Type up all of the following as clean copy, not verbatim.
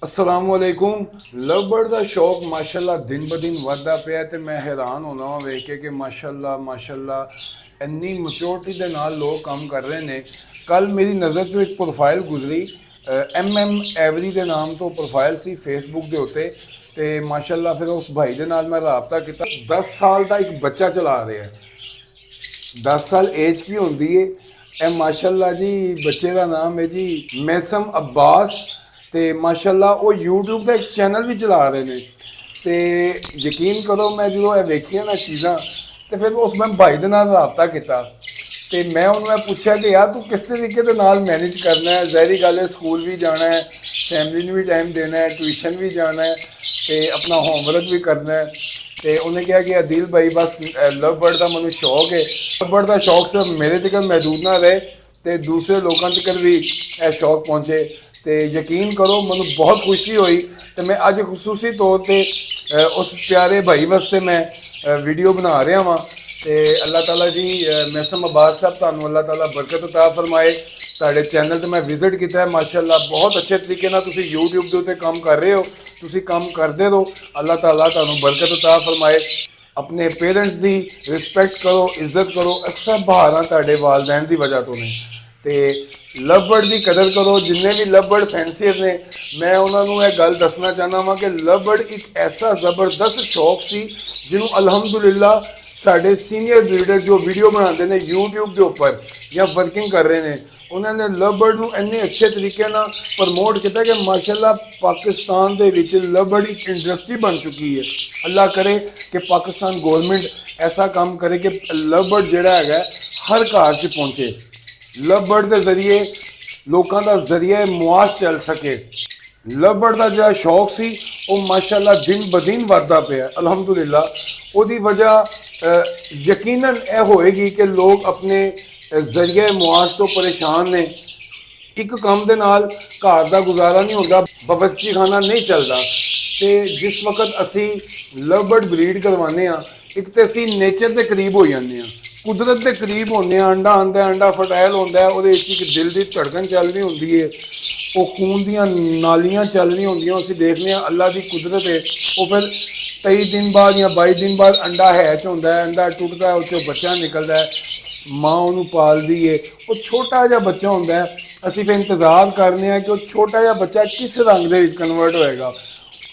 असलामुअलैकुम। Love bird का शौक माशाल्लाह दिन ब दिन बढ़ता पिया ते मैं हैरान होना वा वेख के कि माशाल्लाह माशाल्लाह इन्नी मच्योरिटी के नाल लोग काम कर रहे हैं। कल मेरी नज़र चो एक प्रोफाइल गुजरी MM एवरी के नाम तो प्रोफाइल सी फेसबुक के उत्ते ते माशाल्लाह फिर उस भाई के नाल मैं राबता किया। 10 साल का एक बच्चा चला रहा है, 10 साल एज की होंगी है। ए माशाल्लाह जी बच्चे का नाम है जी मैसम अब्बास। तो माशाल्लाह वो यूट्यूब का एक चैनल भी चला रहे हैं। तो यकीन करो मैं जो वेखिया ना चीज़ा तो फिर उस मैं भाई के नाल राबता किया। तो मैं उन्होंने पूछा कि यार तू किस तरीके के नाल मैनेज करना है, ज़ाहिरी गल है स्कूल भी जाना है, फैमिली में भी टाइम देना है, ट्यूशन भी जाना है, तो अपना होमवर्क भी करना है। तो उन्हें कहा कि अदील भाई बस लव बर्ड का मैं शौक है, लव बर्ड का शौक सिर्फ मेरे तक महदूद ना रहे तो दूसरे लोगों तक भी यह शौक पहुँचे। तो यकीन करो मैं बहुत खुशी हुई। तो मैं अज खसूसी तौर पर उस प्यारे भाई वास्ते मैं वीडियो बना रहा वहाँ। तो अल्लाह ताला जी मैसम अब्बास साहब तुहानू अल्लाह ताला बरकत अता फरमाए। तुहाडे चैनल तो मैं विजिट किया है, माशाल्लाह बहुत अच्छे तरीके नाल तुसीं यूट्यूब के उत्ते काम कर रहे हो, तुसीं काम करते रहो। अल्लाह ताला तुहानू बरकत अता फरमाए। अपने पेरेंट्स की रिस्पैक्ट करो, इज्जत करो, सब बहारां तुहाडे वालदैन की वजह तो ने। तो लव बर्ड की कदर करो। जिन्ने भी लव बर्ड फैंसीयर ने मैं उन्होंने यह गल दसना चाहना वा कि लव बर्ड एक ऐसा जबरदस्त शौक सी जिन्हों अलहमदुलिल्लाह साढ़े सीनियर लीडर जो वीडियो बनाते हैं यूट्यूब के उपर या वर्किंग कर रहे हैं उन्होंने लव बर्ड को इन्ने अच्छे तरीके ना प्रमोट किया कि माशाल्लाह पाकिस्तान के विच लव बर्ड एक इंडस्ट्री बन चुकी है। अल्लाह करे कि पाकिस्तान गौरमेंट ऐसा काम करे कि लव बर्ड जोड़ा है हर घर च पहुँचे। लव बर्ड के जरिए लोगों का जरिए मुआश चल सके। लव बर्ड का जो शौक सी वो माशाल्लाह दिन ब दिन बढ़ता पिया अल्हम्दुलिल्लाह। उसकी वजह यकीनन यह होएगी कि लोग अपने जरिए मुआश तो परेशान ने। एक काम के नाल घर का गुजारा नहीं होता, बावर्ची खाना नहीं चलता। तो जिस वक्त असी लव बर्ड ब्रीड करवाने एक तो असी नेचर के करीब हो जाने, कुदरत के करीब होने। अंडा आंदा है, अंडा फर्टाइल होता है, वो दिल की धड़कन चल रही होंगी है, वो खून दियाँ नालियाँ चल रही होंगे। असी देखने अल्लाह की कुदरत है। वो फिर 23 दिन बाद या 22 दिन बाद अंडा हैच होता है, अंडा टुटता है, उससे बच्चा निकलता है, माँ उन्होंने पालती है। वो छोटा जहा बच्चा होंगे, असी फिर इंतजार करने कि वो छोटा जहा बच्चा किस रंग के कन्वर्ट होएगा।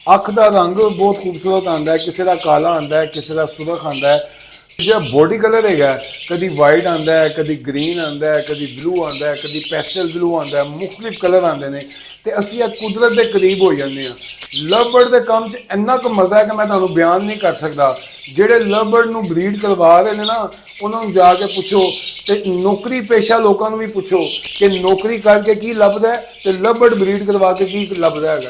अख का रंग बहुत खूबसूरत आता है, किसी का काला आता है, किसी का सुरख आता है। जो बॉडी कलर है कभी वाइट आता है, कभी ग्रीन आता है, कभी ब्लू आता है, कभी पैस्टल ब्लू आता है, मुख्तलिफ कलर आते हैं। तो असी कुदरत के करीब हो जाते हैं। लव बर्ड के काम च इन्ना क मज़ा है कि मैं तुहानू बयान नहीं कर सकता। जेडे लव बर्ड को ब्रीड करवा रहे हैं ना उन्होंने जाके पूछो, तो नौकरी पेशा लोगों भी पूछो कि नौकरी करके की लभदा है तो लव बर्ड ब्रीड करवा के की लभदा है।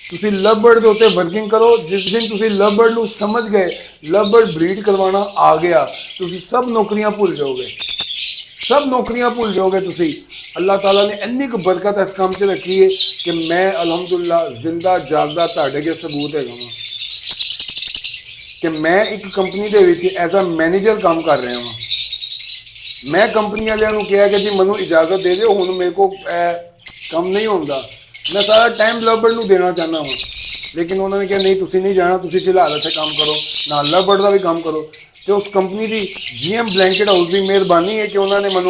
तुसी लव बर्ड के उत्ते वर्किंग करो। जिस दिन तुसी लव बर्ड को समझ गए, लव बर्ड ब्रीड करवाना आ गया, तुसी सब नौकरियां भूल जाओगे, सब नौकरियां भूल जाओगे तुसी। अल्लाह ताला ने इन्नी क बरकत इस काम से रखी है कि मैं अलहमदुलिल्लाह जिंदा जागदा तुहाडे अगे सबूत है कि मैं एक कंपनी के एज अ मैनेजर काम कर रहा हूँ। मैं कंपनी वालों कहा कि जी मैं इजाजत दे दो, हूँ मेरे को कम नहीं होता, मैं सारा टाइम लव बर्ड को देना चाहना वा। लेकिन उन्होंने कहा नहीं तुसी नहीं जाना, तुसी फिलहाल इतने काम करो ना, लव बर्ड का भी काम करो। तो उस कंपनी की GM ब्लैंकेट हाउस की मेहरबानी है कि उन्होंने मैं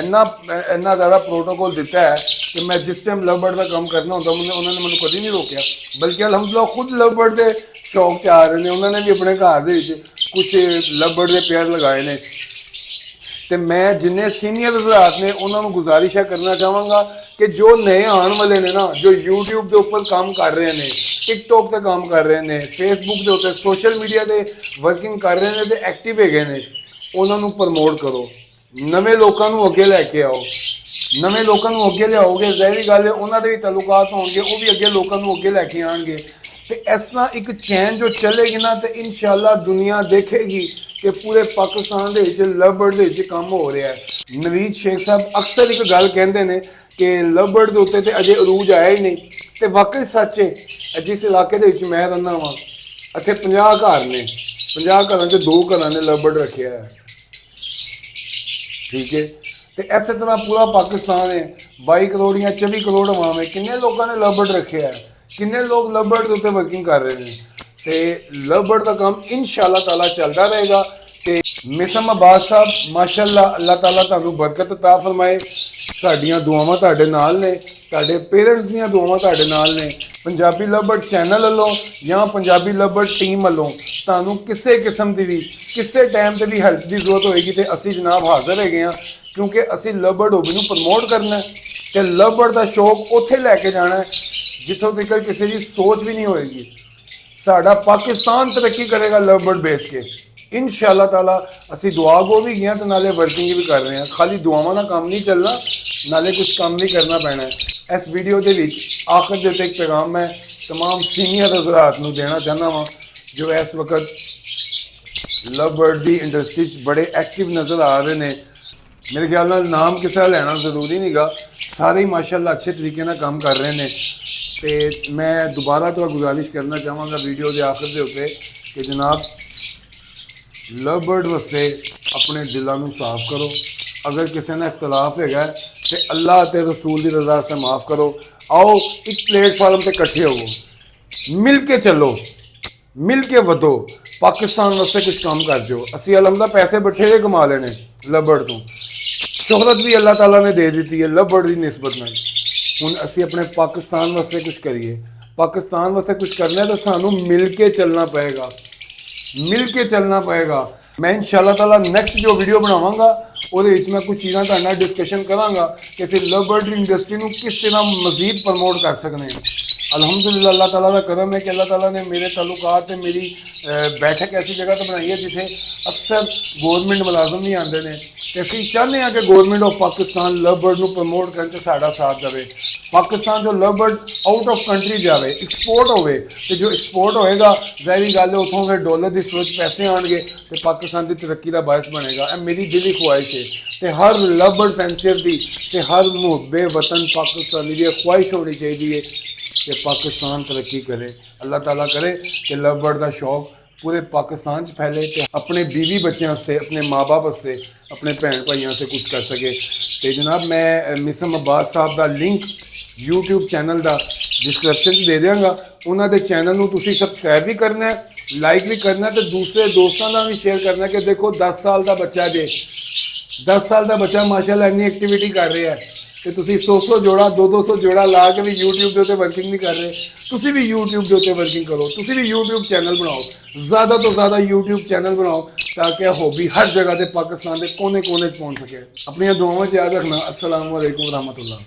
इन्ना ज़्यादा प्रोटोकॉल दिता है कि मैं जिस टाइम लव बर्ड का काम करना होता उन्होंने मैं कभी नहीं रोकया। बल्कि अलहमदुलिल्लाह खुद लव बर्ड के शौक च आ रहे हैं। उन्होंने भी अपने घर कुछ लव बर्ड के पेयर लगाए हैं। तो मैं जिन्हें सीनियर हजरात ने उन्होंने गुजारिश करना चाहवागा कि जो नए आने वाले ने ना, जो यूट्यूब के उपर काम कर रहे हैं, टिकटॉक पर काम कर रहे हैं, फेसबुक के उत्ते सोशल मीडिया से वर्किंग कर रहे हैं, तो एक्टिव है, उन्होंने प्रमोट करो। नवे लोगों अगे लैके आओ, नवे लोगों अगे लियाओगे, ज़ाहिरी गल है उन्होंने भी तलुकात होंगे, वो भी अगे लोगों अगे लैके आएंगे। तो इस तरह एक चैन जो चलेगी ना तो इंशाल्लाह दुनिया देखेगी कि पूरे पाकिस्तान के लव बर्ड के काम हो रहा है। नवीद शेख साहब अक्सर एक गल कहते हैं कि लव बर्ड के उत्ते तो अजे अरूज आया ही नहीं। तो वाकई सच है। जिस इलाके मैं रहना वा इतने 50 घर ने, 50 घर 2 घर ने लव बर्ड रखे है, ठीक है। तो इस तरह पूरा पाकिस्तान है। 22 ਕਰੋੜ ਜਾਂ 24 ਕਰੋੜ ਆਵਾਮ है, किन्ने लोगों ने लव बर्ड रखे है, किन्ने लोग लव बर्ड के उत्ते वर्किंग कर रहे हैं। तो लव बर्ड का काम इंशाअल्लाह ताला चलता रहेगा। तो मिसम अब्बास साहब माशाअल्लाह, अल्लाह ताला तुहानू बरकत अता फरमाए। साडियां दुआवां तुहाडे नाल ने, तुहाडे पेरेंट्स दीयां दुआवां तुहाडे नाल ने। पंजाबी लव बर्ड चैनल वालों या पंजाबी लव बर्ड टीम वालों तुहानू किसी किस्म की भी किसी टाइम से भी हेल्प की जरूरत होएगी तो असी जनाब हाजिर है हैं, क्योंकि असी लव बर्ड हॉबी नू प्रमोट करना है तो लव बर्ड का शौक उत्थे लैके जाना है जिथों तक किसी की सोच भी नहीं होएगी। साडा पाकिस्तान तरक्की करेगा लव बर्ड बेच के इंशाअल्लाह ताला। असी दुआ गो भी गए तो नाले वर्किंग भी कर रहे हैं, खाली दुआवां का काम नहीं चलना, नाले कुछ काम भी करना पैना है। इस वीडियो के आखिर के एक पैगाम मैं तमाम सीनियर हज़रात नूं देना चाहना वा जो इस वक्त लव बर्ड की इंडस्ट्री बड़े एक्टिव नज़र आ रहे हैं। मेरे ख्याल नाल नाम किसी का लेना जरूरी नहीं गा, सारे ही माशाअल्लाह अच्छे तरीके नाल काम कर रहे हैं। तो मैं दोबारा तो गुजारिश करना चाहवागा वीडियो के आखिर के उत्ते कि जनाब लव बर्ड वास्ते अपने दिलों को साफ करो। अगर किसी ने इख्तलाफ है तो अल्लाह ते रसूल की रजा से माफ़ करो। आओ एक प्लेटफार्म पर इकट्ठे हो, मिल के चलो, मिल के वधो, पाकिस्तान वास्ते कुछ काम कर जो। असी अलहमदा पैसे बथेरे कमा लेने लव बर्ड तो, शोहरत भी अल्लाह ताला ने दे दी है लव बर्ड की निस्बत में। हुण असी अपने पाकिस्तान वास्ते कुछ करिए, पाकिस्तान वास्ते कुछ करना है तो सानू मिल के चलना पएगा, मिल के चलना पएगा। मैं इंशाअल्लाह ताला नैक्सट जो वीडियो बनावांगा ਉਹਦੇ ਵਿੱਚ मैं कुछ चीज़ां तुहाडे नाल डिस्कशन करांगा कि असीं लव बर्ड इंडस्ट्री नूं किस तरह मजीद प्रमोट कर सकते हैं। अलहमदुलिल्लाह अल्लाह ताला का करम है कि अल्लाह ताला ने मेरे ताल्लुकात ते मेरी बैठक ऐसी जगह तो बनाई है जिथे अक्सर गौरमेंट मुलाजम भी आते हैं। तो असीं चाहते हैं कि government of Pakistan love bird नूं प्रमोट करके साडा साथ देवे। पाकिस्तान जो love bird out of country जाए, एक्सपोर्ट होवे, तो जो एक्सपोर्ट होएगा ज़ाहिर गल है उतों फिर डॉलर की सूरत पैसे आएंगे तो पाकिस्तान की तरक्की का बायस बनेगा। यह मेरी दिली ख्वाहिश है तो हर लव बर्ड फैंसियर की तो हर मुहब्बे वतन पाकिस्तानी की ख्वाहिश होनी चाहिए कि पाकिस्तान तरक्की करे। अल्लाह ताला करे कि लव बर्ड का शौक पूरे पाकिस्तान च फैले तो अपने बीवी बच्चों वास्ते, अपने माँ बाप वास्ते, अपने भैन भाइयों से कुछ कर सके। तो जनाब मैं मिसम अब्बास साहब का लिंक यूट्यूब चैनल का डिस्क्रिप्शन दे देंगा। उन्होंने चैनल में तुम सबसक्राइब भी करना है, लाइक भी करना है, तो दूसरे दोस्तों का भी शेयर करना है कि देखो 10 साल का बच्चा जे 10 साल का बच्चा माशाअल्लाह इन्नी एक्टिविटी कर रहा है तो तुम 100 जोड़ा 200 जोड़ा ला के भी यूट्यूब के उत्ते वर्किंग नहीं कर रहे, तुम भी यूट्यूब के उत्ते वर्किंग करो, तुम भी यूट्यूब चैनल बनाओ, ज़्यादा तो ज़्यादा यूट्यूब चैनल बनाओ ताकि हॉबी हर जगह से पाकिस्तान के कोने कोने पहुँच सके। अपनी दुआओं याद रखना। अस्सलाम वालेकुम रहमतुल्लाह।